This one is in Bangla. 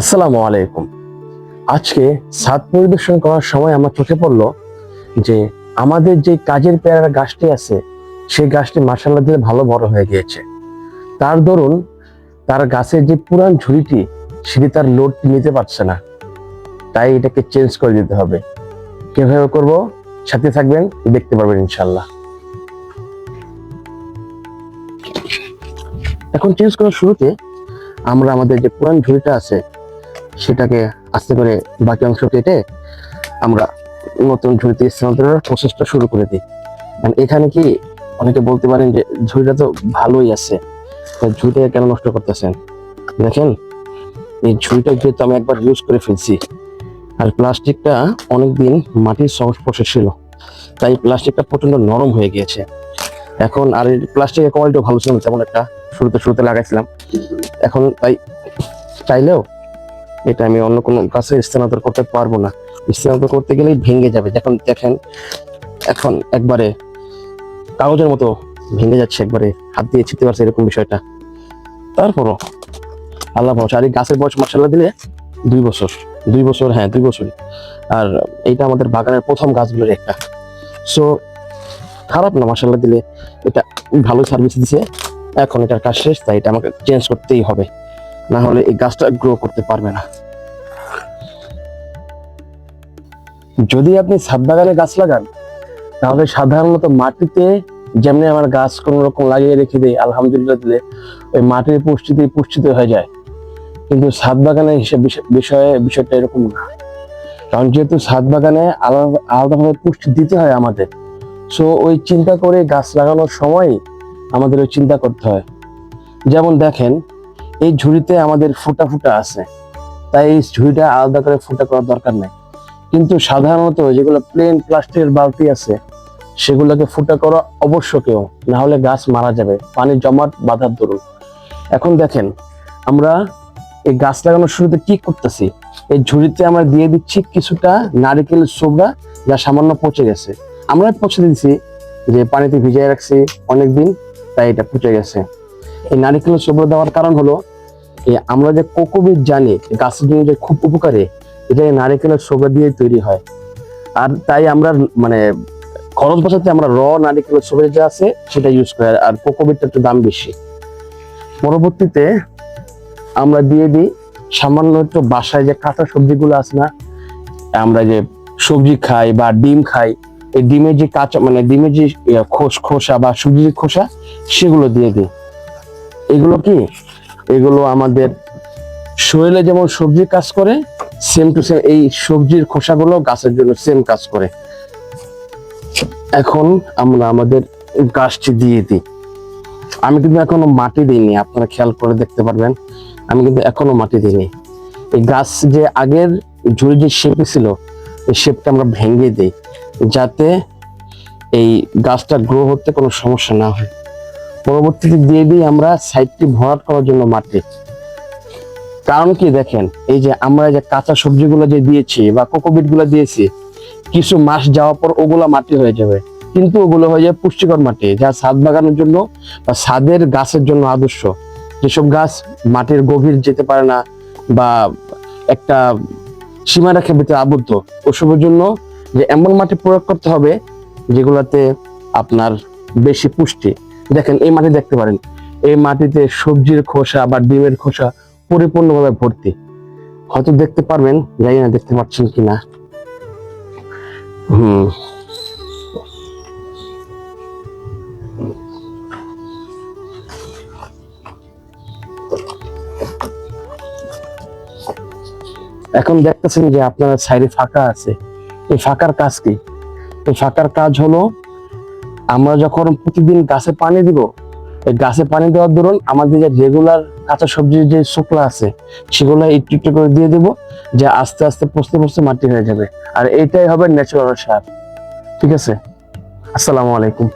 আসসালামু আলাইকুম। আজকে ছাদ পরিদর্শন করার সময় আমার চোখে পড়লো যে আমাদের যে কাজের পেয়ারা গাছটি আছে সেই গাছটি মাশাআল্লাহ দিয়ে ভালো বড় হয়ে গিয়েছে। তার দরুন তার গাছের যে পুরান ঝুড়িটি সেটি তার লোড নিতে পারছে না, তাই এটাকে চেঞ্জ করে দিতে হবে। কিভাবে করব সাথে থাকবেন, দেখতে পারবেন ইনশাআল্লাহ। এখন চেঞ্জ করার শুরুতে আমরা আমাদের যে পুরান ঝুড়িটা আছে সেটাকে আস্তে করে বাকি অংশ কেটে আমরা নতুন ঝুড়িতে স্থানান্তরের প্রসেসটা শুরু করে দিই। এখানে কি অনেকে বলতে পারেন যে ঝুড়িটা তো ভালোই আছে, ঝুড়িটা কেন নষ্ট করতেছেন? দেখেন, এই ঝুড়িটা যেহেতু আমি একবার ইউজ করে ফেলছি আর প্লাস্টিকটা অনেকদিন মাটির সংস্পর্শে ছিল, তাই প্লাস্টিকটা প্রচন্ড নরম হয়ে গিয়েছে। এখন আর এই প্লাস্টিকের কোয়ালিটি ভালো ছিল না, তেমন একটা শুরুতে লাগাইছিলাম। এখন তাই চাইলেও এটা আমি অন্য কোনো গাছে স্থানান্তর করতে পারবো না। স্থানান্তর করতে গেলেই ভেঙে যাবে। দেখেন এখন একবারে কাগজের মতো ভেঙে যাচ্ছে, একবারে হাত দিয়ে ছিটতে পারছে এরকম বিষয়টা। তারপরও আল্লাহ ভরসা। আর এই গাছের বয়স মাশাআল্লাহ দিলে 2 বছর, হ্যাঁ 2 বছর। আর এইটা আমাদের বাগানের প্রথম গাছগুলোর একটা। সো খারাপ না, মাশাআল্লাহ দিলে এটা ভালো সার্ভিস দিছে। এখন এটার কাজ শেষ, তাই এটা আমাকে চেঞ্জ করতেই হবে, না হলে এই গাছটা গ্রো করতে পারবে না। যদি আপনি ছাদ বাগানে গাছ লাগান তাহলে সাধারণত মাটিতে যেমনি আমার গাছ কোন রকম লাগিয়ে রেখে দেয় আলহামদুলিল্লাহ দিলে ওই মাটির পুষ্টিতে হয়ে যায়, কিন্তু ছাদ বাগানে বিষয়টা এরকম না। কারণ যেহেতু ছাদ বাগানে আলাদাভাবে পুষ্টি দিতে হয় আমাদের, সো ওই চিন্তা করে গাছ লাগানোর সময় আমাদের ওই চিন্তা করতে হয়। যেমন দেখেন, এই ঝুড়িতে আমাদের ফুটা আছে, তাই এই ঝুড়িটা আলাদা করে ফুটা করার দরকার নেই। কিন্তু সাধারণত যেগুলো প্লেন প্লাস্টিকের বালতি আছে সেগুলোকে ফুটা করা আবশ্যকীয়, না হলে গাছ মারা যাবে পানি জমাট বাঁধার দরুন। এখন দেখেন, আমরা এই গাছ লাগানোর শুরুতে কি করতেছি, এই ঝুড়িতে আমরা দিয়ে দিচ্ছি কিছুটা নারিকেলের ছোবড়া, যা সামান্য পচে গেছে। আমরা পচে দিচ্ছি যে পানিতে ভিজিয়ে রাখছি অনেকদিন, তাই এটা পচে গেছে। এই নারিকেলের ছোবড়া দেওয়ার কারণ হলো আমরা যে কোকোপিট জানি গাছের জন্য যে খুব উপকারী, এটা নারিকেলের ছোবড়া দিয়ে তৈরি হয়। আর তাই আমরা মানে খরচ বাঁচাতে আমরা নারিকেলের ছোবড়া যে আছে সেটা ইউজ করি, আর কোকোপিটটা একটু দাম বেশি। পরবর্তীতে আমরা দিয়ে দিই সামান্য একটু বাসায় যে কাঁচা সবজিগুলো আছে না, আমরা যে সবজি খাই বা ডিম খাই, এই ডিমের যে কাঁচা মানে ডিমের যে খোসা বা সবজির খোসা সেগুলো দিয়ে দিই। এগুলো আমাদের শরীরে যেমন সবজি কাজ করে, সেম টু সেম এই সবজির খোসাগুলো গাছের জন্য সেম কাজ করে। এখন আমরা আমাদের গাছটি দিয়ে দিই। আমি কিন্তু এখনো মাটি দিইনি, আপনারা খেয়াল করে দেখতে পারবেন আমি কিন্তু এখনো মাটি দিইনি। এই গাছ যে আগের ঝুড়ি যে শেপে ছিল এই শেপটা আমরা ভেঙে দিই, যাতে এই গাছটা গ্রো হতে কোনো সমস্যা না হয়। পরবর্তীতে দিয়ে দিই আমরা সাইডটি ভরাট করার জন্য মাটি। কারণ কি দেখেন, এই যে আমরা যে কাঁচা সবজিগুলো যে দিয়েছি বা কোকোপিট গুলো দিয়েছি, কিছু মাস যাওয়ার পর ওগুলা মাটি হয়ে যাবে, কিন্তু ওগুলো হয়ে যায় পুষ্টিকর মাটি, যা ছাদ বাগানোর জন্য বা ছাদের গাছের জন্য আদর্শ। যেসব গাছ মাটির গভীর যেতে পারে না বা একটা সীমারেখার ভিতরে আবদ্ধ, ওসবের জন্য যে এমন মাটি প্রয়োগ করতে হবে যেগুলাতে আপনার বেশি পুষ্টি। দেখেন এই মাটি দেখতে পারেন, এই মাটিতে সবজির খোসা বা ডিমের খোসা পরিপূর্ণভাবে ভর্তি। হয়তো দেখতে পারবেন, জানি না দেখতে পাচ্ছেন কিনা। এখন দেখতেছেন যে আপনার সাইডে ফাঁকা আছে। এই ফাঁকার কাজ কি? এই ফাঁকার কাজ হলো আমরা যখন প্রতিদিন গাছে পানি দিব, এই গাছে পানি দেওয়ার দরুন আমাদের যে রেগুলার কাঁচা সবজির যে শুকলা আছে সেগুলো একটু একটু করে দিয়ে দেবো, যা আস্তে আস্তে পচতে মাটি হয়ে যাবে। আর এইটাই হবে ন্যাচারাল সার। ঠিক আছে, আসসালামু আলাইকুম।